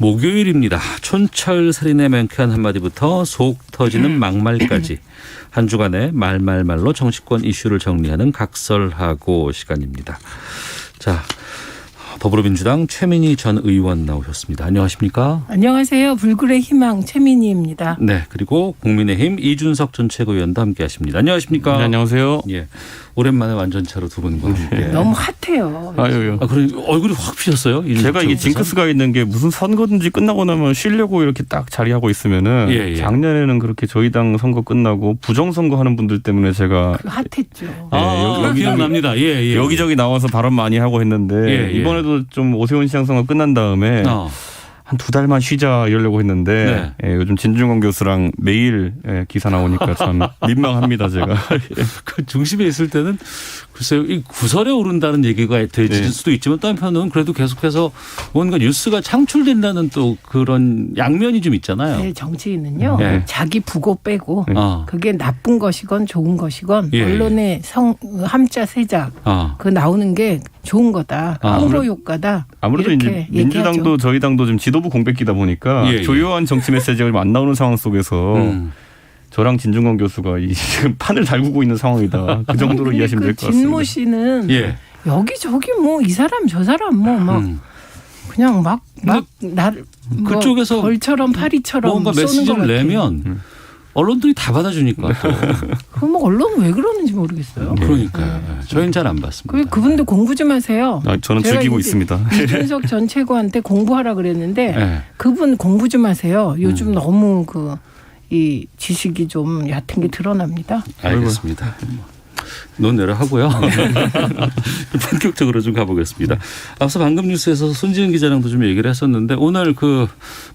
목요일입니다. 촌철살인의 맹쾌한 한마디부터 속 터지는 막말까지 한 주간의 말말말로 정치권 이슈를 정리하는 각설하고 시간입니다. 자, 더불어민주당 최민희 전 의원 나오셨습니다. 안녕하십니까? 안녕하세요. 불굴의 희망 최민희입니다. 네, 그리고 국민의힘 이준석 전 최고위원도 함께하십니다. 안녕하십니까? 네, 안녕하세요. 예, 오랜만에 완전차로 두 분과 함께. 너무 핫해요. 아유. 그럼 얼굴이 확 피셨어요? 제가 이게 징크스가 있는 게 무슨 선거든지 끝나고 나면 쉬려고 이렇게 딱 자리하고 있으면은 예. 작년에는 그렇게 저희 당 선거 끝나고 부정선거 하는 분들 때문에 제가 핫했죠. 기억납니다. 예. 여기저기 나와서 발언 많이 하고 했는데 이번에도 좀 오세훈 시장 선거 끝난 다음에 한 2달만 쉬자 이러려고 했는데 요즘 진중권 교수랑 매일 기사 나오니까 참 민망합니다 제가. 그 중심에 있을 때는 글쎄요, 이 구설에 오른다는 얘기가 되질 수도 있지만 또 한편은 그래도 계속해서 뭔가 뉴스가 창출된다는 또 그런 양면이 좀 있잖아요. 네, 정치인은요. 자기 부고 빼고 그게 나쁜 것이건 좋은 것이건 언론의 함자 세자 그 나오는 게 좋은 거다. 홍보 효과다. 아무래도 이제 민주당도 저희 당도 지금 지도부 공백기다 보니까 조용한 정치 메시지가 안 나오는 상황 속에서 저랑 진중권 교수가 지금 판을 달구고 있는 상황이다. 그 정도로 이해하시면 될 것 같습니다. 진모 씨는 여기저기 뭐 이 사람 저 사람 뭐 막 그냥 막 나를 그쪽에서 벌처럼 파리처럼 뭔가 메시지를 내면 언론들이 다 받아주니까. 그럼 뭐 언론은 왜 그러는지 모르겠어요. 그러니까요. 저희는 잘 안 받습니다. 그분도 공부 좀 하세요. 저는 즐기고 있습니다. 이준석 전 최고한테 공부하라 그랬는데 그분 공부 좀 하세요. 요즘 너무 이 지식이 좀 얕은 게 드러납니다. 알겠습니다. 논외로 하고요. 본격적으로 좀 가보겠습니다. 앞서 방금 뉴스에서 손지은 기자랑도 좀 얘기를 했었는데 오늘 그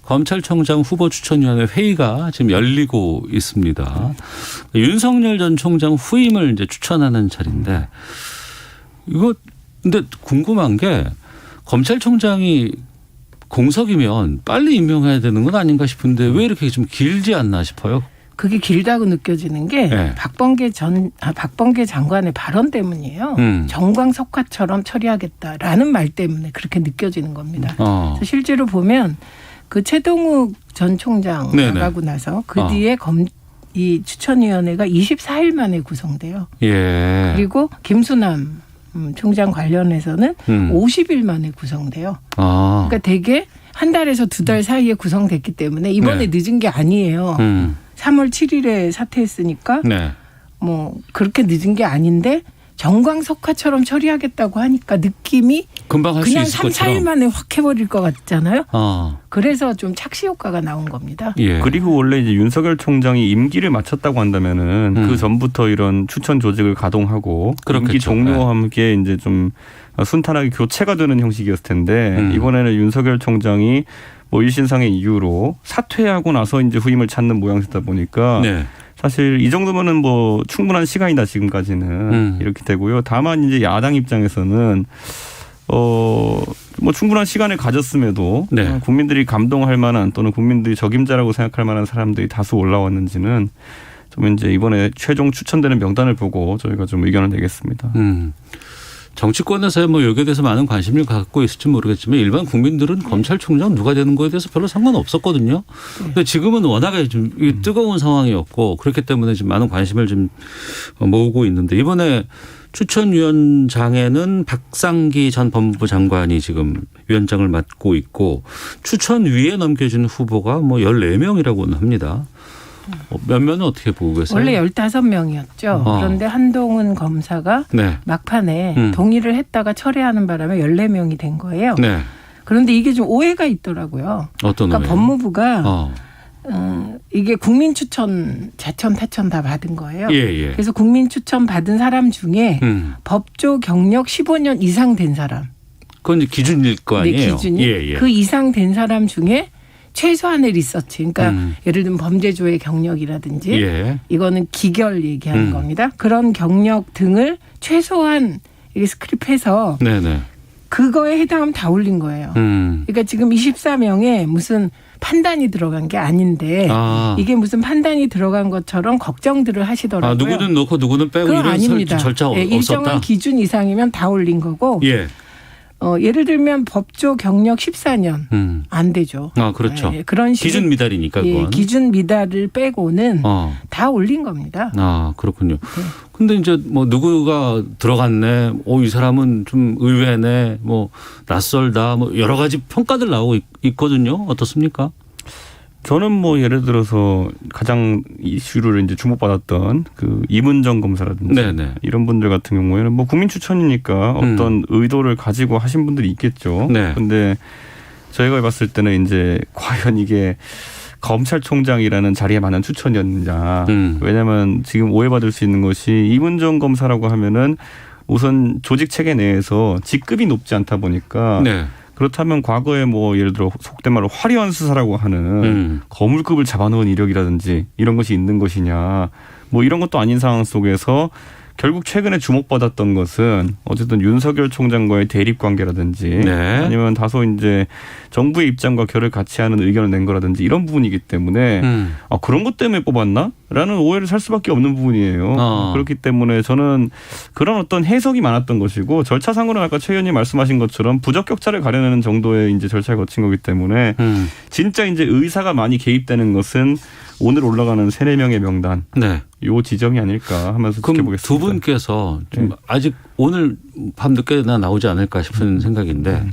검찰총장 후보 추천위원회 회의가 지금 열리고 있습니다. 윤석열 전 총장 후임을 이제 추천하는 자리인데 이거 근데 궁금한 게 검찰총장이 공석이면 빨리 임명해야 되는 건 아닌가 싶은데 왜 이렇게 좀 길지 않나 싶어요. 그게 길다고 느껴지는 게 박범계 장관의 발언 때문이에요. 정광석화처럼 처리하겠다라는 말 때문에 그렇게 느껴지는 겁니다. 그래서 실제로 보면 그 최동욱 전 총장 나가고 나서 그 뒤에 이 추천위원회가 24일 만에 구성돼요. 그리고 김수남 총장 관련해서는 50일 만에 구성돼요. 그러니까 되게 한 달에서 2달 사이에 구성됐기 때문에 이번에 늦은 게 아니에요. 3월 7일에 사퇴했으니까 뭐 그렇게 늦은 게 아닌데 정광석화처럼 처리하겠다고 하니까 느낌이 금방 할 수 그냥 있을 3, 것처럼. 4일 만에 확 해버릴 것 같잖아요. 그래서 좀 착시 효과가 나온 겁니다. 그리고 원래 이제 윤석열 총장이 임기를 마쳤다고 한다면은 그 전부터 이런 추천 조직을 가동하고 임기 종료와 함께 이제 좀 순탄하게 교체가 되는 형식이었을 텐데 이번에는 윤석열 총장이 뭐 일신상의 이유로 사퇴하고 나서 이제 후임을 찾는 모양새다 보니까 사실 이 정도면은 뭐 충분한 시간이다 지금까지는 이렇게 되고요. 다만 이제 야당 입장에서는 뭐 충분한 시간을 가졌음에도 국민들이 감동할 만한 또는 국민들이 적임자라고 생각할 만한 사람들이 다수 올라왔는지는 좀 이제 이번에 최종 추천되는 명단을 보고 저희가 좀 의견을 내겠습니다. 정치권에서 뭐 여기에 대해서 많은 관심을 갖고 있을지 모르겠지만 일반 국민들은 검찰총장 누가 되는 거에 대해서 별로 상관없었거든요. 근데 지금은 워낙에 좀 뜨거운 상황이었고 그렇기 때문에 지금 많은 관심을 좀 모으고 있는데 이번에 추천위원장에는 박상기 전 법무부 장관이 지금 위원장을 맡고 있고 추천위에 넘겨진 후보가 뭐 14명이라고는 합니다. 몇몇은 어떻게 보고 계세요? 원래 15명이었죠. 그런데 한동훈 검사가 막판에 동의를 했다가 철회하는 바람에 14명이 된 거예요. 그런데 이게 좀 오해가 있더라고요. 어떤 그러니까 법무부가 이게 국민 추천, 자천, 타천 다 받은 거예요. 그래서 국민 추천 받은 사람 중에 법조 경력 15년 이상 된 사람. 그건 이제 기준일 거 아니에요? 기준이. 그 이상 된 사람 중에 최소한의 리서치, 그러니까 예를 들면 범죄조의 경력이라든지 이거는 기결 얘기하는 겁니다. 그런 경력 등을 최소한 스크립해서 그거에 해당하면 다 올린 거예요. 그러니까 지금 24명에 무슨 판단이 들어간 게 아닌데 이게 무슨 판단이 들어간 것처럼 걱정들을 하시더라고요. 누구는 넣고 누구는 빼고 이런 아닙니다. 절차 없었다. 일정한 기준 이상이면 다 올린 거고 예를 들면 법조 경력 14년 안 되죠. 그렇죠. 네, 그런 식으로 기준 미달이니까 그건. 예, 기준 미달을 빼고는 다 올린 겁니다. 그렇군요. 근데 이제 뭐 누구가 들어갔네, 이 사람은 좀 의외네, 뭐 낯설다, 뭐 여러 가지 평가들 나오고 있거든요. 어떻습니까? 저는 뭐 예를 들어서 가장 이슈를 이제 주목받았던 그 이문정 검사라든지 네네. 이런 분들 같은 경우에는 뭐 국민 추천이니까 어떤 의도를 가지고 하신 분들이 있겠죠. 네. 근데 저희가 봤을 때는 이제 과연 이게 검찰총장이라는 자리에 맞는 추천이었느냐. 왜냐하면 지금 오해받을 수 있는 것이 이문정 검사라고 하면은 우선 조직 체계 내에서 직급이 높지 않다 보니까 네. 그렇다면 과거에 뭐 예를 들어 속된 말로 화려한 수사라고 하는 거물급을 잡아놓은 이력이라든지 이런 것이 있는 것이냐. 뭐 이런 것도 아닌 상황 속에서 결국 최근에 주목받았던 것은 어쨌든 윤석열 총장과의 대립 관계라든지 네. 아니면 다소 이제 정부의 입장과 결을 같이 하는 의견을 낸 거라든지 이런 부분이기 때문에 그런 것 때문에 뽑았나? 라는 오해를 살 수밖에 없는 부분이에요. 그렇기 때문에 저는 그런 어떤 해석이 많았던 것이고 절차상으로는 아까 최 의원님 말씀하신 것처럼 부적격자를 가려내는 정도의 이제 절차를 거친 거기 때문에 진짜 이제 의사가 많이 개입되는 것은 오늘 올라가는 3-4명의 명단. 네. 요 지점이 아닐까 하면서 지켜보겠습니다. 두 분께서 좀 아직 오늘 밤늦게나 나오지 않을까 싶은 생각인데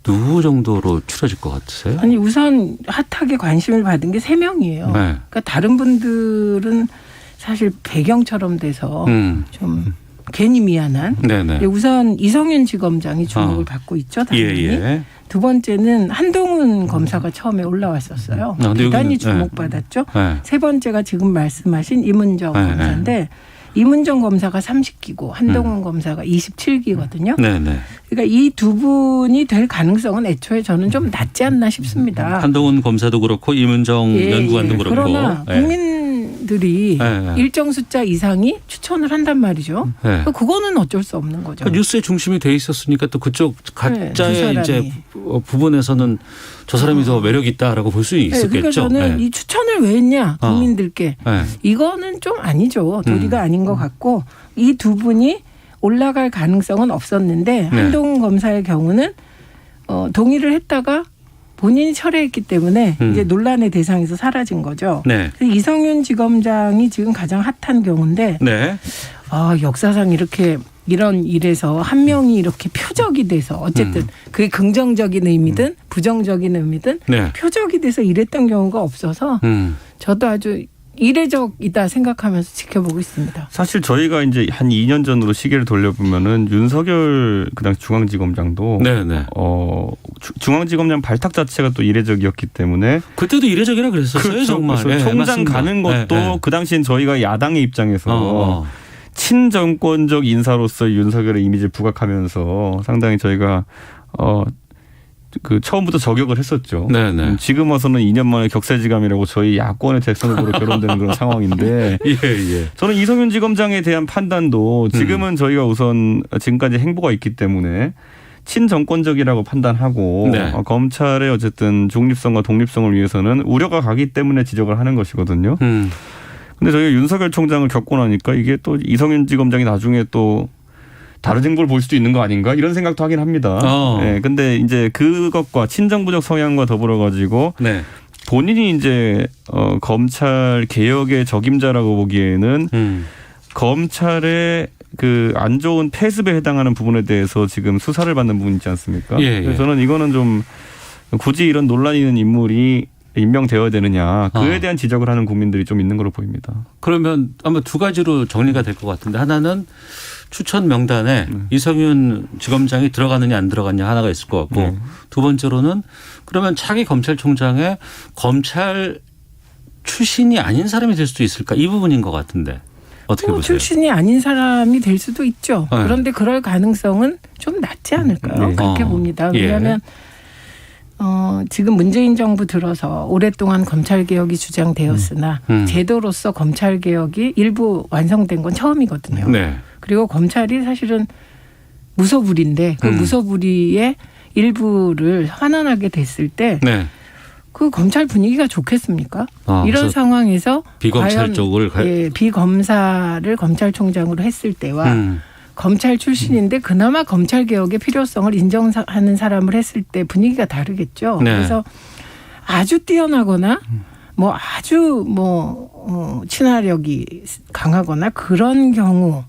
누구 정도로 추려질 것 같으세요? 아니 우선 핫하게 관심을 받은 게 3명이에요. 네. 그러니까 다른 분들은 사실 배경처럼 돼서 좀 괜히 미안한. 네네. 우선 이성윤 지검장이 주목을 받고 있죠. 당연히. 예. 두 번째는 한동훈 검사가 처음에 올라왔었어요. 대단히 주목받았죠. 네. 세 번째가 지금 말씀하신 이문정 검사인데 이문정 검사가 30기고 한동훈 검사가 27기거든요. 네네. 그러니까 이 두 분이 될 가능성은 애초에 저는 좀 낮지 않나 싶습니다. 한동훈 검사도 그렇고 이문정 연구관도 그렇고. 그러나 국민들이 일정 숫자 이상이 추천을 한단 말이죠. 그거는 어쩔 수 없는 거죠. 그러니까 뉴스의 중심이 돼 있었으니까 또 그쪽 가짜의 이제 부분에서는 저 사람이 더 매력 있다라고 볼 수 있었겠죠. 그러니까 저는 이 추천을 왜 했냐 국민들께 이거는 좀 아니죠. 도리가 아닌 것 같고 이 두 분이 올라갈 가능성은 없었는데 한동훈 검사의 경우는 동의를 했다가 본인이 철회했기 때문에 이제 논란의 대상에서 사라진 거죠. 네. 이성윤 지검장이 지금 가장 핫한 경우인데 네. 역사상 이런 일에서 한 명이 이렇게 표적이 돼서 어쨌든 그게 긍정적인 의미든 부정적인 의미든 네. 표적이 돼서 이랬던 경우가 없어서 저도 아주 이례적이다 생각하면서 지켜보고 있습니다. 사실 저희가 이제 한 2년 전으로 시계를 돌려보면은 윤석열 그 당시 중앙지검장도 네네. 중앙지검장 발탁 자체가 또 이례적이었기 때문에 그때도 이례적이라 그랬었어요. 그렇죠. 정말 그렇죠. 총장 맞습니다. 가는 것도 그 당시엔 저희가 야당의 입장에서 친정권적 인사로서 윤석열의 이미지를 부각하면서 상당히 저희가 처음부터 저격을 했었죠. 네네. 지금 와서는 2년 만에 격세지감이라고 저희 야권의 대선 후보로 결혼되는 그런 상황인데 예. 저는 이성윤 지검장에 대한 판단도 지금은 저희가 우선 지금까지 행보가 있기 때문에 친정권적이라고 판단하고 네. 검찰의 어쨌든 중립성과 독립성을 위해서는 우려가 가기 때문에 지적을 하는 것이거든요. 근데 저희가 윤석열 총장을 겪고 나니까 이게 또 이성윤 지검장이 나중에 또 다른 행보를 볼 수도 있는 거 아닌가 이런 생각도 하긴 합니다. 네, 근데 이제 그것과 친정부적 성향과 더불어 가지고 네. 본인이 이제 검찰 개혁의 적임자라고 보기에는 검찰의 그 안 좋은 폐습에 해당하는 부분에 대해서 지금 수사를 받는 부분이 있지 않습니까? 그래서 저는 이거는 좀 굳이 이런 논란이 있는 인물이 임명되어야 되느냐 그에 대한 지적을 하는 국민들이 좀 있는 걸로 보입니다. 그러면 아마 두 가지로 정리가 될 것 같은데 하나는 추천 명단에 이성윤 지검장이 들어가느냐 안 들어가느냐 하나가 있을 것 같고 두 번째로는 그러면 차기 검찰총장의 검찰 출신이 아닌 사람이 될 수도 있을까 이 부분인 것 같은데 어떻게 보세요? 출신이 아닌 사람이 될 수도 있죠. 그런데 그럴 가능성은 좀 낮지 않을까요? 그렇게 봅니다. 왜냐하면 지금 문재인 정부 들어서 오랫동안 검찰개혁이 주장되었으나 제도로서 검찰개혁이 일부 완성된 건 처음이거든요. 네. 그리고 검찰이 사실은 무소불위인데 그 무소불위의 일부를 환원하게 됐을 때 그 검찰 분위기가 좋겠습니까? 이런 상황에서 비검찰 쪽을 비검사를 검찰총장으로 했을 때와 검찰 출신인데 그나마 검찰 개혁의 필요성을 인정하는 사람을 했을 때 분위기가 다르겠죠. 네. 그래서 아주 뛰어나거나 뭐 아주 친화력이 강하거나 그런 경우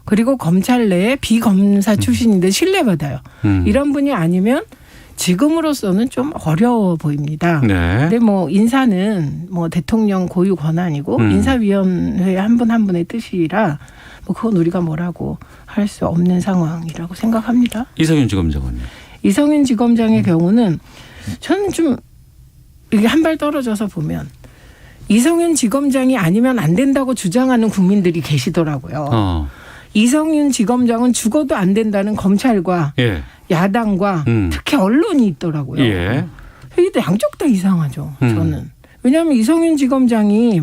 그리고 검찰 내에 비검사 출신인데 신뢰받아요. 이런 분이 아니면 지금으로서는 좀 어려워 보입니다. 네. 근데 뭐 인사는 뭐 대통령 고유 권한이고 인사위원회 한 분 한 분의 뜻이라 뭐 그건 우리가 뭐라고 할 수 없는 상황이라고 생각합니다. 이성윤 지검장은요? 이성윤 지검장의 경우는 저는 좀 이게 한 발 떨어져서 보면 이성윤 지검장이 아니면 안 된다고 주장하는 국민들이 계시더라고요. 이성윤 지검장은 죽어도 안 된다는 검찰과 예. 야당과 특히 언론이 있더라고요. 예. 이게 양쪽 다 이상하죠. 저는. 왜냐하면 이성윤 지검장이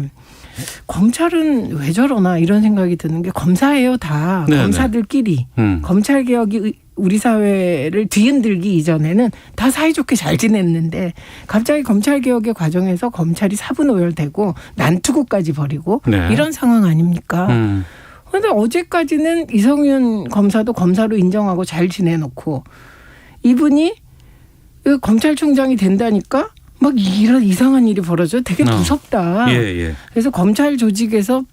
검찰은 왜 저러나 이런 생각이 드는 게 검사예요 다. 네네. 검사들끼리. 검찰개혁이 우리 사회를 뒤흔들기 이전에는 다 사이좋게 잘 지냈는데 갑자기 검찰개혁의 과정에서 검찰이 사분오열되고 난투구까지 벌이고 네. 이런 상황 아닙니까? 그런데 어제까지는 이성윤 검사도 검사로 인정하고 잘 지내놓고 이분이 검찰총장이 된다니까 막 이런 이상한 일이 벌어져요. 되게 무섭다. 예. 그래서 검찰 조직에서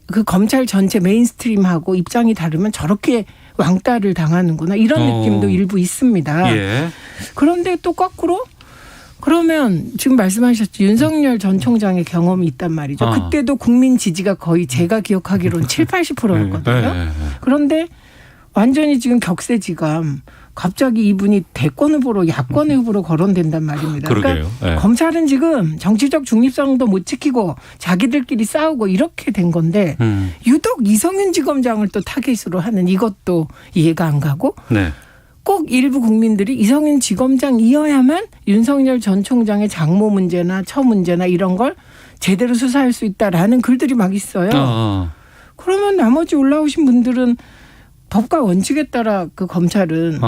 그 검찰 전체 메인스트림하고 입장이 다르면 저렇게 왕따를 당하는구나 이런 느낌도 일부 있습니다. 예. 그런데 또 거꾸로 그러면 지금 말씀하셨죠. 윤석열 전 총장의 경험이 있단 말이죠. 그때도 국민 지지가 거의 제가 기억하기로는 7, 80%였거든요. 그런데 완전히 지금 격세지감. 갑자기 이분이 대권 후보로 야권 후보로 거론된단 말입니다. 그러니까 검찰은 지금 정치적 중립성도 못 지키고 자기들끼리 싸우고 이렇게 된 건데 유독 이성윤 지검장을 또 타깃으로 하는 이것도 이해가 안 가고 네. 꼭 일부 국민들이 이성윤 지검장이어야만 윤석열 전 총장의 장모 문제나 처 문제나 이런 걸 제대로 수사할 수 있다라는 글들이 막 있어요. 그러면 나머지 올라오신 분들은 법과 원칙에 따라 그 검찰은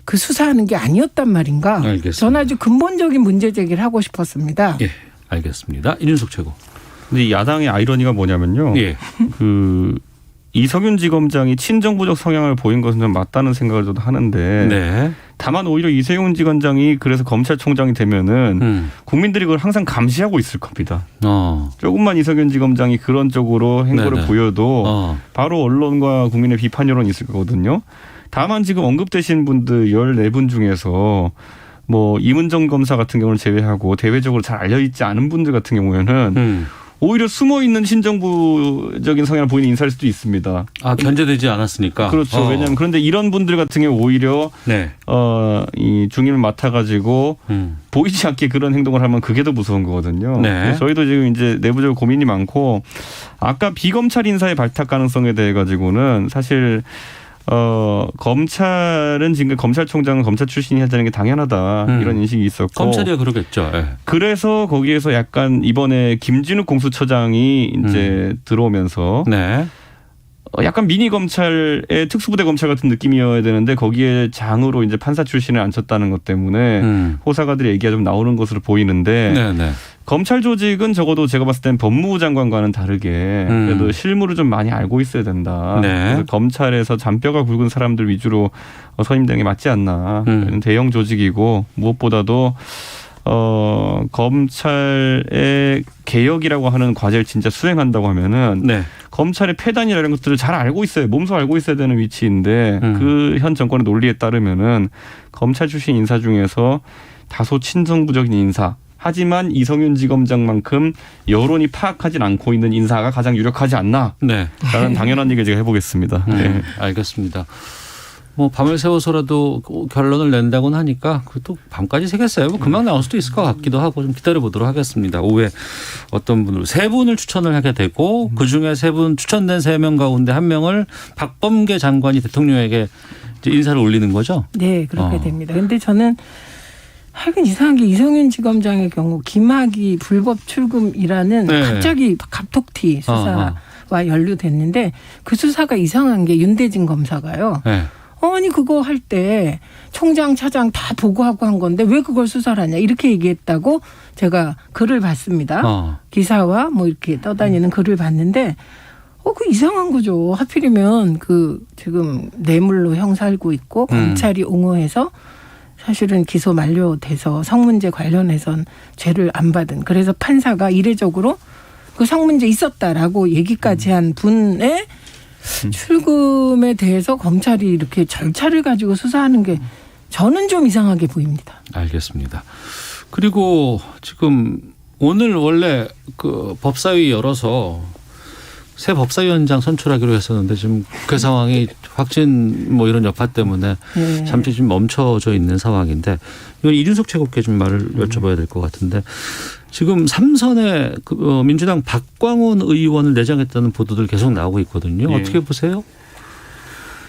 그 수사하는 게 아니었단 말인가. 알겠습니다. 저는 아주 근본적인 문제 제기를 하고 싶었습니다. 예, 알겠습니다. 이준석 최고. 근데 야당의 아이러니가 뭐냐면요. 예. 이성윤 지검장이 친정부적 성향을 보인 것은 좀 맞다는 생각을 저도 하는데 네. 다만 오히려 이성윤 지검장이 그래서 검찰총장이 되면은 국민들이 그걸 항상 감시하고 있을 겁니다. 조금만 이성윤 지검장이 그런 쪽으로 행보를 네네. 보여도 바로 언론과 국민의 비판 여론이 있을 거거든요. 다만 지금 언급되신 분들 14분 중에서 뭐 이문정 검사 같은 경우를 제외하고 대외적으로 잘 알려있지 않은 분들 같은 경우에는 오히려 숨어있는 신정부적인 성향을 보이는 인사일 수도 있습니다. 견제되지 않았으니까. 그렇죠. 왜냐하면 그런데 이런 분들 같은 경우 오히려 네. 이 중임을 맡아가지고 보이지 않게 그런 행동을 하면 그게 더 무서운 거거든요. 네. 저희도 지금 이제 내부적으로 고민이 많고 아까 비검찰 인사의 발탁 가능성에 대해 가지고는 사실 검찰은 지금 검찰총장은 검찰 출신이 하자는 게 당연하다 이런 인식이 있었고 검찰이야 그러겠죠. 네. 그래서 거기에서 약간 이번에 김진욱 공수처장이 이제 들어오면서 네. 약간 미니 검찰의 특수부대 검찰 같은 느낌이어야 되는데 거기에 장으로 이제 판사 출신을 앉혔다는 것 때문에 호사가들의 얘기가 좀 나오는 것으로 보이는데 네네. 검찰 조직은 적어도 제가 봤을 땐 법무부 장관과는 다르게 그래도 실무를 좀 많이 알고 있어야 된다. 네. 그래서 검찰에서 잔뼈가 굵은 사람들 위주로 선임되는 게 맞지 않나. 대형 조직이고 무엇보다도 검찰의 개혁이라고 하는 과제를 진짜 수행한다고 하면은 네. 검찰의 폐단이라는 것들을 잘 알고 있어요. 몸소 알고 있어야 되는 위치인데 그 현 정권의 논리에 따르면은 검찰 출신 인사 중에서 다소 친정부적인 인사. 하지만 이성윤 지검장만큼 여론이 파악하진 않고 있는 인사가 가장 유력하지 않나. 네. 라는 당연한 얘기 제가 해보겠습니다. 네. 알겠습니다. 뭐 밤을 새워서라도 결론을 낸다고는 하니까 그것도 밤까지 새겠어요. 뭐 금방 나올 수도 있을 것 같기도 하고 좀 기다려보도록 하겠습니다. 오후에 어떤 분을 3분을 추천을 하게 되고 그중에 3분 추천된 3명 가운데 1명을 박범계 장관이 대통령에게 이제 인사를 올리는 거죠? 네. 그렇게 됩니다. 그런데 저는 하여간 이상한 게 이성윤 지검장의 경우 김학의 불법 출금이라는 네. 갑자기 갑툭튀 수사와 연루됐는데 그 수사가 이상한 게 윤대진 검사가요. 네. 아니 그거 할 때 총장 차장 다 보고하고 한 건데 왜 그걸 수사를 하냐 이렇게 얘기했다고 제가 글을 봤습니다. 기사와 뭐 이렇게 떠다니는 글을 봤는데 그 이상한 거죠. 하필이면 그 지금 뇌물로 형 살고 있고 검찰이 옹호해서 사실은 기소 만료돼서 성문제 관련해선 죄를 안 받은. 그래서 판사가 이례적으로 그 성문제 있었다라고 얘기까지 한 분의 출금에 대해서 검찰이 이렇게 절차를 가지고 수사하는 게 저는 좀 이상하게 보입니다. 알겠습니다. 그리고 지금 오늘 원래 그 법사위 열어서 새 법사위원장 선출하기로 했었는데 지금 국회 상황이 확진 뭐 이런 여파 때문에 잠시 좀 멈춰져 있는 상황인데 이건 이준석 최고께 좀 말을 여쭤봐야 될 것 같은데 지금 삼선에 민주당 박광원 의원을 내정했다는 보도들 계속 나오고 있거든요. 어떻게 보세요?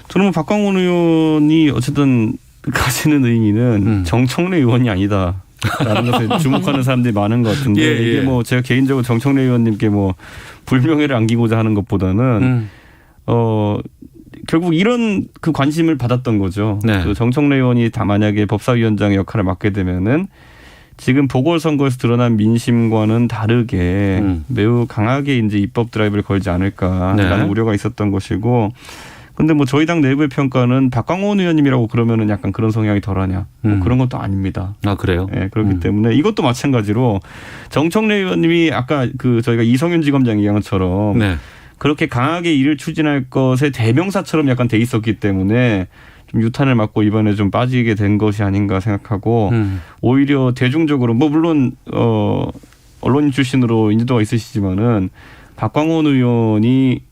저는 뭐 박광원 의원이 어쨌든 가지는 의미는 정청래 의원이 아니다. 라는 것에 주목하는 사람들이 많은 것 같은데 이게 뭐 제가 개인적으로 정청래 의원님께 뭐 불명예를 안기고자 하는 것보다는 결국 이런 그 관심을 받았던 거죠. 네. 그 정청래 의원이 다 만약에 법사위원장의 역할을 맡게 되면은 지금 보궐선거에서 드러난 민심과는 다르게 매우 강하게 이제 입법 드라이브를 걸지 않을까라는 우려가 있었던 것이고. 근데 뭐 저희 당 내부의 평가는 박광원 의원님이라고 그러면은 약간 그런 성향이 덜하냐. 뭐 그런 것도 아닙니다. 아, 그래요? 네, 그렇기 때문에 이것도 마찬가지로 정청래 의원님이 아까 그 저희가 이성윤 지검장 얘기한 것처럼 그렇게 강하게 일을 추진할 것의 대명사처럼 약간 돼 있었기 때문에 좀 유탄을 맞고 이번에 좀 빠지게 된 것이 아닌가 생각하고 오히려 대중적으로 뭐 물론 언론인 출신으로 인지도가 있으시지만은 박광원 의원이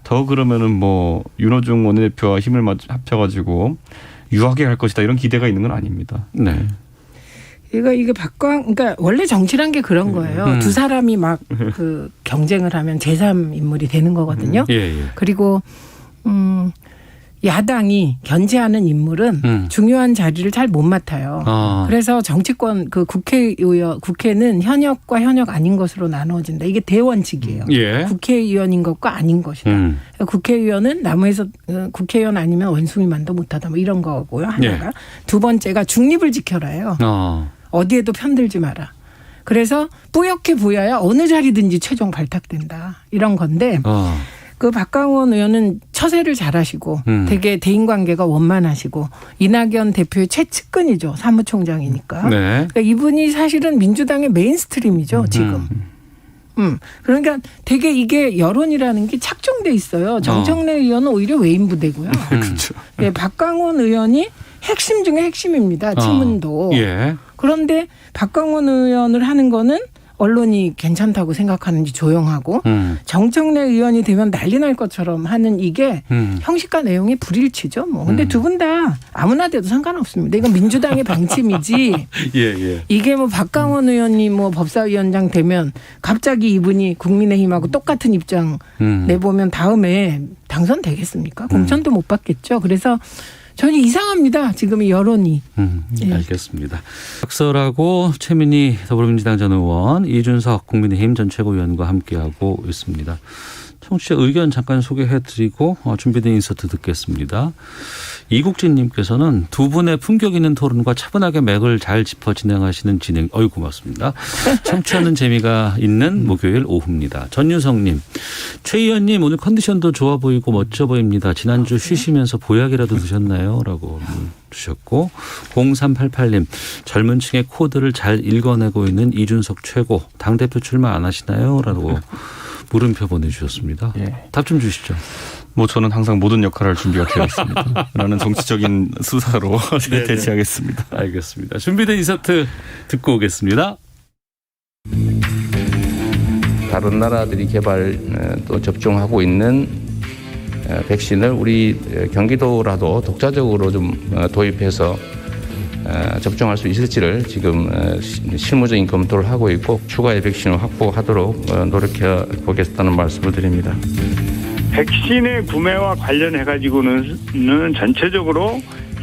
더 그러면은 뭐 윤호중 원내대표와 힘을 합쳐가지고 유하게 갈 것이다 이런 기대가 있는 건 아닙니다. 네. 이게 그러니까 원래 정치란 게 그런 거예요. 두 사람이 막 그 경쟁을 하면 제3 인물이 되는 거거든요. 그리고 야당이 견제하는 인물은 중요한 자리를 잘 못 맡아요. 그래서 정치권 그 국회는 현역과 현역 아닌 것으로 나누어진다. 이게 대원칙이에요. 국회의원인 것과 아닌 것이다. 국회의원은 나무에서 국회의원 아니면 원숭이만도 못하다. 뭐 이런 거고요. 하나가. 두 번째가 중립을 지켜라예요. 어디에도 편들지 마라. 그래서 뿌옇게 보여야 어느 자리든지 최종 발탁된다. 이런 건데 그 박광원 의원은 처세를 잘하시고 되게 대인관계가 원만하시고 이낙연 대표의 최측근이죠. 사무총장이니까. 그러니까 이분이 사실은 민주당의 메인스트림이죠. 지금. 그러니까 되게 이게 여론이라는 게 착정돼 있어요. 정청래 의원은 오히려 외인부대고요. 그렇죠. 박광원 의원이 핵심 중에 핵심입니다. 친문도. 그런데 박광원 의원을 하는 거는 언론이 괜찮다고 생각하는지 조용하고 정청래 의원이 되면 난리 날 것처럼 하는 이게 형식과 내용이 불일치죠. 뭐. 근데 두 분 다 아무나 돼도 상관없습니다. 이건 민주당의 방침이지. 이게 뭐 박광원 의원이 뭐 법사위원장 되면 갑자기 이분이 국민의힘하고 똑같은 입장 내보면 다음에 당선되겠습니까? 공천도 못 받겠죠. 그래서 저는 이상합니다. 지금 이 여론이. 알겠습니다. 박설하고 최민희 더불어민주당 전 의원, 이준석 국민의힘 전 최고위원과 함께하고 있습니다. 청취자 의견 잠깐 소개해드리고 준비된 인서트 듣겠습니다. 이국진님께서는 두 분의 품격 있는 토론과 차분하게 맥을 잘 짚어 진행하시는 진행, 고맙습니다. 청취하는 재미가 있는 목요일 오후입니다. 전유성님, 최 의원님 오늘 컨디션도 좋아 보이고 멋져 보입니다. 지난주 쉬시면서 보약이라도 드셨나요? 라고 주셨고 0388님, 젊은 층의 코드를 잘 읽어내고 있는 이준석 최고, 당대표 출마 안 하시나요? 라고 물음표 보내주셨습니다. 답 좀 주시죠. 뭐 저는 항상 모든 역할을 준비가 되어 있습니다. 라는 정치적인 수사로 대체하겠습니다. 알겠습니다. 준비된 인서트 듣고 오겠습니다. 다른 나라들이 개발 또 접종하고 있는 백신을 우리 경기도라도 독자적으로 좀 도입해서 접종할 수 있을지를 지금 실무적인 검토를 하고 있고 추가의 백신을 확보하도록 노력해 보겠다는 말씀을 드립니다. 백신의 구매와 관련해가지고는 전체적으로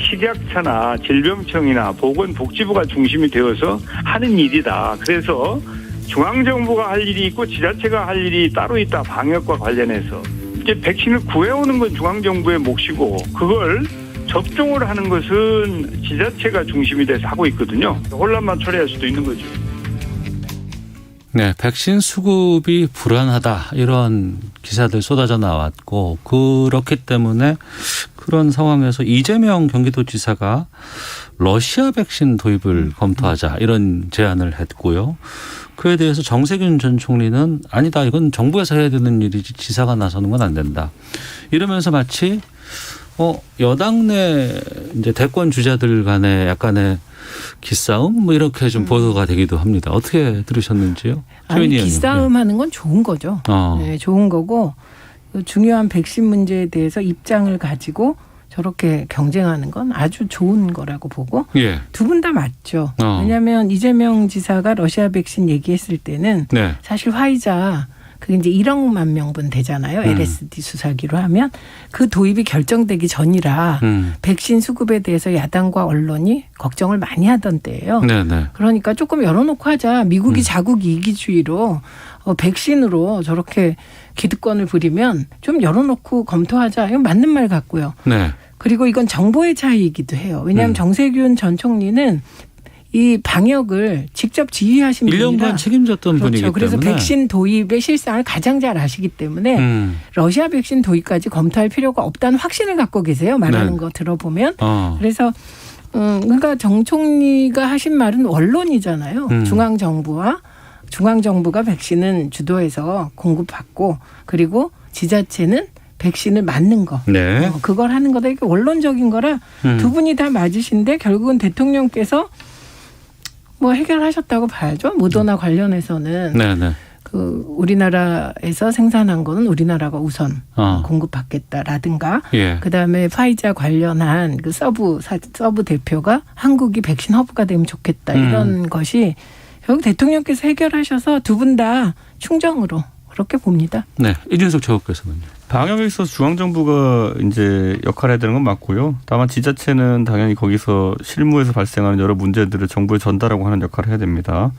식약처나 질병청이나 보건복지부가 중심이 되어서 하는 일이다. 그래서 중앙정부가 할 일이 있고 지자체가 할 일이 따로 있다. 방역과 관련해서. 이제 백신을 구해오는 건 중앙정부의 몫이고 그걸 접종을 하는 것은 지자체가 중심이 돼서 하고 있거든요. 혼란만 초래할 수도 있는 거죠. 네, 백신 수급이 불안하다 이런 기사들 쏟아져 나왔고 그렇기 때문에 그런 상황에서 이재명 경기도지사가 러시아 백신 도입을 검토하자 이런 제안을 했고요. 그에 대해서 정세균 전 총리는 아니다 이건 정부에서 해야 되는 일이지 지사가 나서는 건 안 된다. 이러면서 마치 여당 내 이제 대권 주자들 간의 약간의 기싸움 뭐 이렇게 좀 보도가 되기도 합니다. 어떻게 들으셨는지요? 아니 기싸움하는 건 좋은 거죠. 네, 좋은 거고 중요한 백신 문제에 대해서 입장을 가지고 저렇게 경쟁하는 건 아주 좋은 거라고 보고 예. 두 분 다 맞죠. 왜냐하면 이재명 지사가 러시아 백신 얘기했을 때는 네. 사실 화이자 그게 이제 1억만 명분 되잖아요. LSD 수사기로 하면 그 도입이 결정되기 전이라 백신 수급에 대해서 야당과 언론이 걱정을 많이 하던 때예요. 네네. 그러니까 조금 열어놓고 하자. 미국이 자국 이기주의로 백신으로 저렇게 기득권을 부리면 좀 열어놓고 검토하자. 이건 맞는 말 같고요. 네. 그리고 이건 정보의 차이이기도 해요. 왜냐하면 정세균 전 총리는 이 방역을 직접 지휘하신 분이라 1년간 책임졌던 그렇죠. 분이기 때문에. 그래서 백신 도입의 실상을 가장 잘 아시기 때문에 러시아 백신 도입까지 검토할 필요가 없다는 확신을 갖고 계세요. 말하는 거 들어보면. 그래서 그러니까 정 총리가 하신 말은 원론이잖아요. 중앙정부가 백신은 주도해서 공급받고 그리고 지자체는 백신을 맞는 거. 네. 그걸 하는 거다. 이게 원론적인 거라 두 분이 다 맞으신데 결국은 대통령께서 뭐 해결하셨다고 봐야죠. 모더나 관련해서는 네네. 그 우리나라에서 생산한 거는 우리나라가 우선 공급받겠다라든가 예. 그다음에 파이자 관련한 그 서브 대표가 한국이 백신 허브가 되면 좋겠다 이런 것이 결국 대통령께서 해결하셔서 두 분 다 충정으로 그렇게 봅니다. 네, 이준석 최고께서는요. 방역에 있어서 중앙정부가 이제 역할을 해야 되는 건 맞고요. 다만 지자체는 당연히 거기서 실무에서 발생하는 여러 문제들을 정부에 전달하고 하는 역할을 해야 됩니다.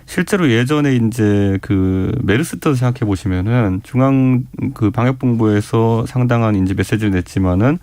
실제로 예전에 이제 그 메르스 때도 생각해 보시면은 중앙 그 방역본부에서 상당한 이제 메시지를 냈지만은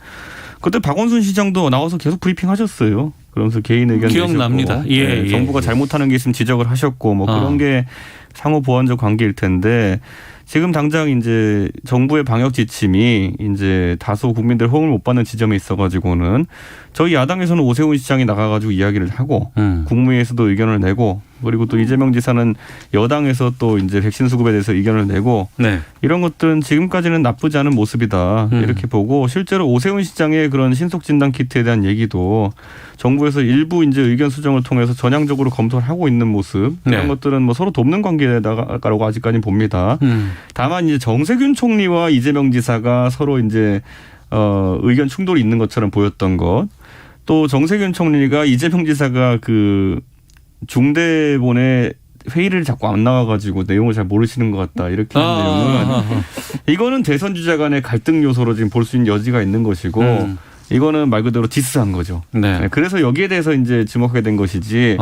그때 박원순 시장도 나와서 계속 브리핑 하셨어요. 그러면서 개인 의견 기억납니다. 내셨고, 예, 예, 정부가 잘못하는 게 있으면 지적을 하셨고 뭐 그런 게 상호 보완적 관계일 텐데 지금 당장 이제 정부의 방역 지침이 이제 다소 국민들 호응을 못 받는 지점에 있어가지고는 저희 야당에서는 오세훈 시장이 나가가지고 이야기를 하고 국무회의에서도 의견을 내고 그리고 또 이재명 지사는 여당에서 또 이제 백신 수급에 대해서 의견을 내고 네. 이런 것들은 지금까지는 나쁘지 않은 모습이다 이렇게 보고 실제로 오세훈 시장의 그런 신속 진단 키트에 대한 얘기도 정부에서 일부 이제 의견 수정을 통해서 전향적으로 검토를 하고 있는 모습 이런 것들은 뭐 서로 돕는 관계라고 아직까지는 봅니다. 다만 이제 정세균 총리와 이재명 지사가 서로 이제 의견 충돌이 있는 것처럼 보였던 것. 또 정세균 총리가 이재명 지사가 그 중대본에 회의를 자꾸 안 나와가지고 내용을 잘 모르시는 것 같다 이렇게 하는 내용은 이거는 대선 주자 간의 갈등 요소로 지금 볼 수 있는 여지가 있는 것이고 이거는 말 그대로 디스한 거죠. 네. 그래서 여기에 대해서 이제 주목하게 된 것이지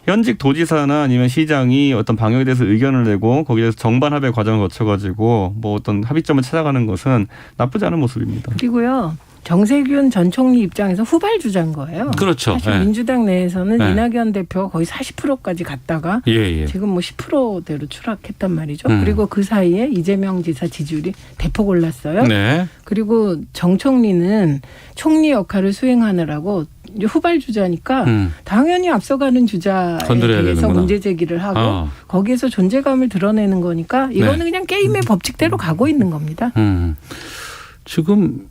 현직 도지사나 아니면 시장이 어떤 방역에 대해서 의견을 내고 거기에 대해서 정반 합의 과정을 거쳐가지고 뭐 어떤 합의점을 찾아가는 것은 나쁘지 않은 모습입니다. 그리고요. 정세균 전 총리 입장에서 후발주자인 거예요. 그렇죠. 사실 민주당 내에서는 이낙연 대표가 거의 40%까지 갔다가 지금 뭐 10%대로 추락했단 말이죠. 그리고 그 사이에 이재명 지사 지지율이 대폭 올랐어요. 네. 그리고 정 총리는 총리 역할을 수행하느라고 후발주자니까 당연히 앞서가는 주자에 대해서 문제 제기를 하고 거기에서 존재감을 드러내는 거니까 이거는 그냥 게임의 법칙대로 가고 있는 겁니다. 지금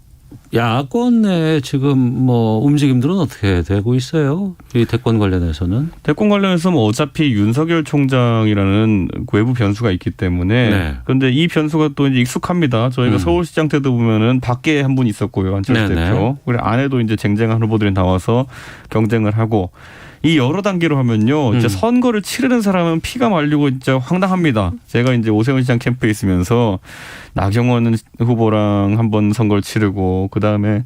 야권 내 지금 뭐 움직임들은 어떻게 되고 있어요? 이 대권 관련해서는? 대권 관련해서 뭐 어차피 윤석열 총장이라는 외부 변수가 있기 때문에 그런데 이 변수가 또 이제 익숙합니다. 저희가 서울시장 때도 보면은 밖에 한 분 있었고요. 안철수 대표. 그리고 안에도 이제 쟁쟁한 후보들이 나와서 경쟁을 하고 이 여러 단계로 하면요. 이제 선거를 치르는 사람은 피가 말리고 진짜 황당합니다. 제가 이제 오세훈 시장 캠프에 있으면서 나경원 후보랑 한번 선거를 치르고 그다음에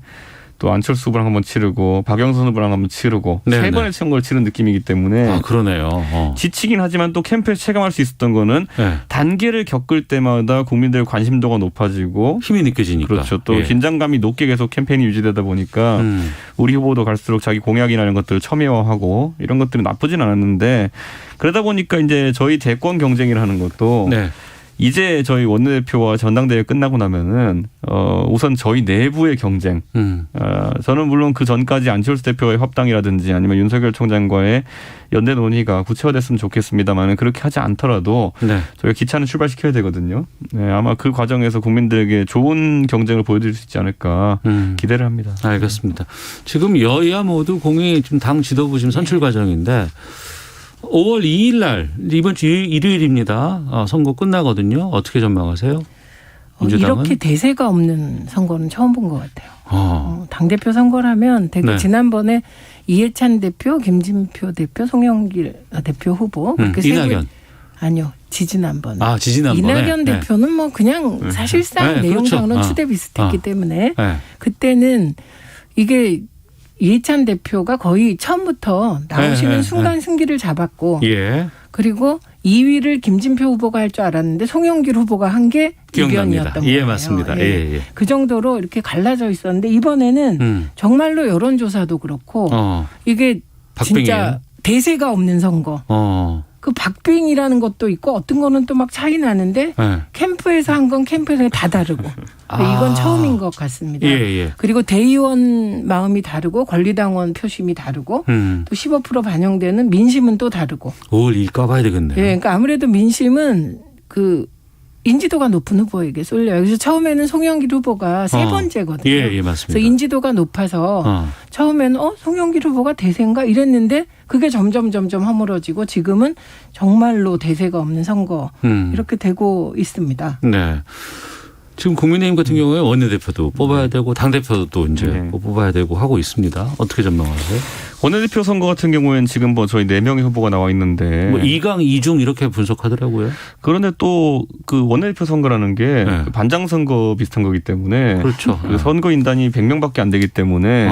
또 안철수 후보랑 한번 치르고 박영선 후보랑 한번 치르고 네네. 세 번의 선거를 치른 느낌이기 때문에 아, 그러네요. 지치긴 하지만 또 캠프에서 체감할 수 있었던 거는 네. 단계를 겪을 때마다 국민들의 관심도가 높아지고 힘이 느껴지니까. 그렇죠. 또 예. 긴장감이 높게 계속 캠페인이 유지되다 보니까 우리 후보도 갈수록 자기 공약이나 이런 것들을 첨예화하고 이런 것들이 나쁘진 않았는데 그러다 보니까 이제 저희 대권 경쟁이라는 것도 네. 이제 저희 원내대표와 전당대회 끝나고 나면은 우선 저희 내부의 경쟁. 저는 물론 그 전까지 안철수 대표와의 협당이라든지 아니면 윤석열 총장과의 연대 논의가 구체화됐으면 좋겠습니다만은 그렇게 하지 않더라도 네. 저희가 기차는 출발시켜야 되거든요. 네, 아마 그 과정에서 국민들에게 좋은 경쟁을 보여드릴 수 있지 않을까 기대를 합니다. 알겠습니다. 지금 여야 모두 공이 지금 당 지도부 지금 선출 과정인데 5월 2일 날 이번 주 일요일입니다. 선거 끝나거든요. 어떻게 전망하세요? 민주당은? 이렇게 대세가 없는 선거는 처음 본 것 같아요. 당대표 선거라면 되게 네. 지난번에 이해찬 대표, 김진표 대표, 송영길 대표 후보. 이낙연. 아니요. 지지난번에. 아, 지지난번에. 이낙연 네. 대표는 뭐 그냥 사실상 네, 내용상으로는 그렇죠. 추대 비슷했기 때문에 네. 그때는 이게 이해찬 대표가 거의 처음부터 나오시는 네, 순간 승기를 잡았고 예. 그리고 2위를 김진표 후보가 할 줄 알았는데 송영길 후보가 한 게 기억납니다. 이변이었던 거예요. 예, 맞습니다. 예. 그 정도로 이렇게 갈라져 있었는데 이번에는 정말로 여론조사도 그렇고 이게 박빙이에요. 진짜 대세가 없는 선거. 그 박빙이라는 것도 있고 어떤 거는 또 막 차이 나는데 네. 캠프에서 한 건 캠프에서 다 다르고 이건 처음인 것 같습니다. 예. 그리고 대의원 마음이 다르고 권리당원 표심이 다르고 또 15% 반영되는 민심은 또 다르고. 5월 2일 까봐야 되겠네요. 예, 그러니까 아무래도 민심은 그 인지도가 높은 후보에게 쏠려요. 그래서 처음에는 송영길 후보가 세 번째거든요. 예, 맞습니다. 그래서 인지도가 높아서 처음에는 송영길 후보가 대세인가 이랬는데 그게 점점 허물어지고 지금은 정말로 대세가 없는 선거 이렇게 되고 있습니다. 네. 지금 국민의힘 같은 경우에 원내대표도 뽑아야 되고 당대표도 이제 뽑아야 되고 하고 있습니다. 어떻게 전망하세요? 원내대표 선거 같은 경우에는 지금 뭐 저희 4명의 후보가 나와 있는데 뭐 2강 2중 이렇게 분석하더라고요. 그런데 또 그 원내대표 선거라는 게 반장 선거 비슷한 거기 때문에 그렇죠. 그 선거 인단이 100명밖에 안 되기 때문에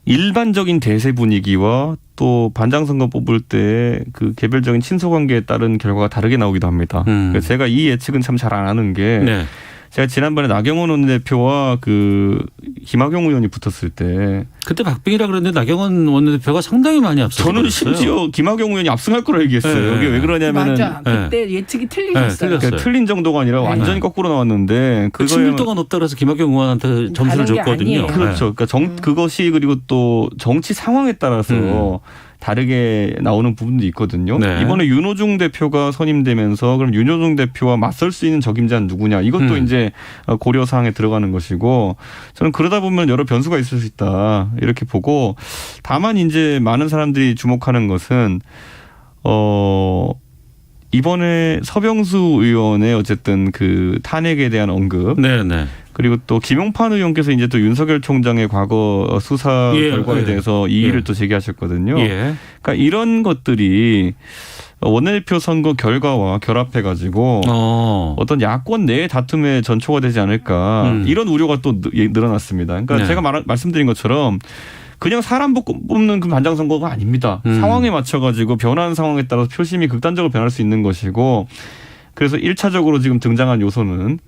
일반적인 대세 분위기와 또 반장 선거 뽑을 때 그 개별적인 친소 관계에 따른 결과가 다르게 나오기도 합니다. 그러니까 제가 이 예측은 참 잘 안 하는 게 네. 제가 지난번에 나경원 원내대표와 그 김학용 의원이 붙었을 때 그때 박빙이라 그랬는데 나경원 원내대표가 상당히 많이 앞서고 저는 심지어 김학용 의원이 압승할 거라 얘기했어요. 이게 왜 그러냐면은 맞아. 그때 예측이 틀리셨어요. 틀렸어요. 틀린 정도가 아니라 완전히 거꾸로 나왔는데 그 친밀도가 높다 그래서 김학용 의원한테 점수를 줬거든요. 그렇죠. 그러니까 그것이 그리고 또 정치 상황에 따라서 다르게 나오는 부분도 있거든요. 네. 이번에 윤호중 대표가 선임되면서 그럼 윤호중 대표와 맞설 수 있는 적임자는 누구냐 이것도 이제 고려 사항에 들어가는 것이고 저는 그러다 보면 여러 변수가 있을 수 있다 이렇게 보고 다만 이제 많은 사람들이 주목하는 것은 이번에 서병수 의원의 어쨌든 그 탄핵에 대한 언급. 네네. 그리고 또 김용판 의원께서 이제 또 윤석열 총장의 과거 수사 결과에 대해서 이의를 또 제기하셨거든요. 그러니까 이런 것들이 원내대표 선거 결과와 결합해가지고 어떤 야권 내의 다툼의 전초가 되지 않을까 이런 우려가 또 늘어났습니다. 그러니까 제가 말씀드린 것처럼 그냥 사람 뽑는 그 반장 선거가 아닙니다. 상황에 맞춰가지고 변화하는 상황에 따라서 표심이 극단적으로 변할 수 있는 것이고 그래서 1차적으로 지금 등장한 요소는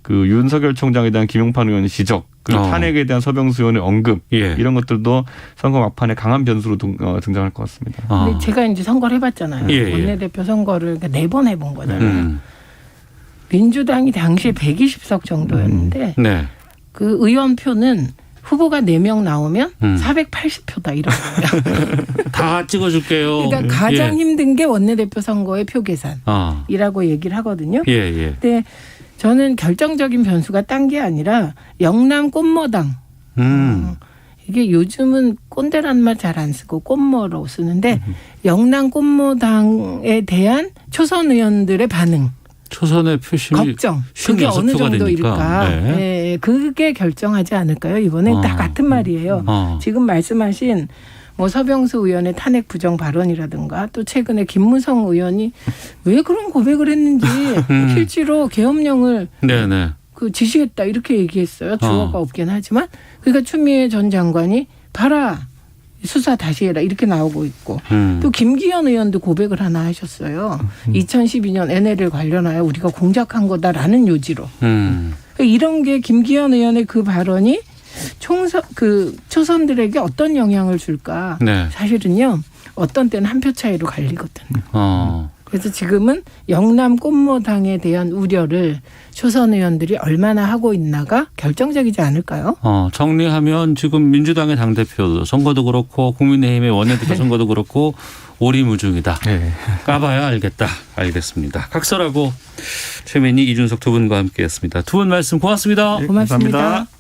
그 윤석열 총장에 대한 김용판 의원의 지적, 그리고 탄핵에 대한 서병수 의원의 언급 이런 것들도 선거 막판에 강한 변수로 등장할 것 같습니다. 근데 제가 이제 선거를 해봤잖아요. 원내대표 선거를 4번 해본 거잖아요. 민주당이 당시에 120석 정도였는데 그 의원표는 후보가 4명 나오면 480표다 이런 거예요. 다 찍어줄게요. 그러니까 가장 힘든 게 원내대표 선거의 표 계산이라고 얘기를 하거든요. 근데 저는 결정적인 변수가 딴 게 아니라 영남 꽃머당. 이게 요즘은 꼰대라는 말 잘 안 쓰고 꽃머로 쓰는데 영남 꽃머당에 대한 초선 의원들의 반응. 초선의 표심이 걱정. 그게 어느 정도일까. 네, 그게 결정하지 않을까요? 이번에 딱 같은 말이에요. 지금 말씀하신 뭐 서병수 의원의 탄핵 부정 발언이라든가 또 최근에 김무성 의원이 왜 그런 고백을 했는지 실제로 계엄령을 그 지시했다 이렇게 얘기했어요. 주어가 없긴 하지만. 그러니까 추미애 전 장관이 봐라. 수사 다시 해라 이렇게 나오고 있고 또 김기현 의원도 고백을 하나 하셨어요. 2012년 NLL 관련하여 우리가 공작한 거다라는 요지로. 이런 게 김기현 의원의 그 발언이 초선들에게 어떤 영향을 줄까. 네. 사실은요. 어떤 때는 한 표 차이로 갈리거든요. 그래서 지금은 영남 꽃모당에 대한 우려를 초선 의원들이 얼마나 하고 있나가 결정적이지 않을까요? 정리하면 지금 민주당의 당대표 선거도 그렇고 국민의힘의 원내대표 선거도 그렇고 오리무중이다. 네. 까봐야 알겠다. 알겠습니다. 각설하고 최민희, 이준석 두 분과 함께했습니다. 두 분 말씀 고맙습니다. 네, 고맙습니다. 감사합니다.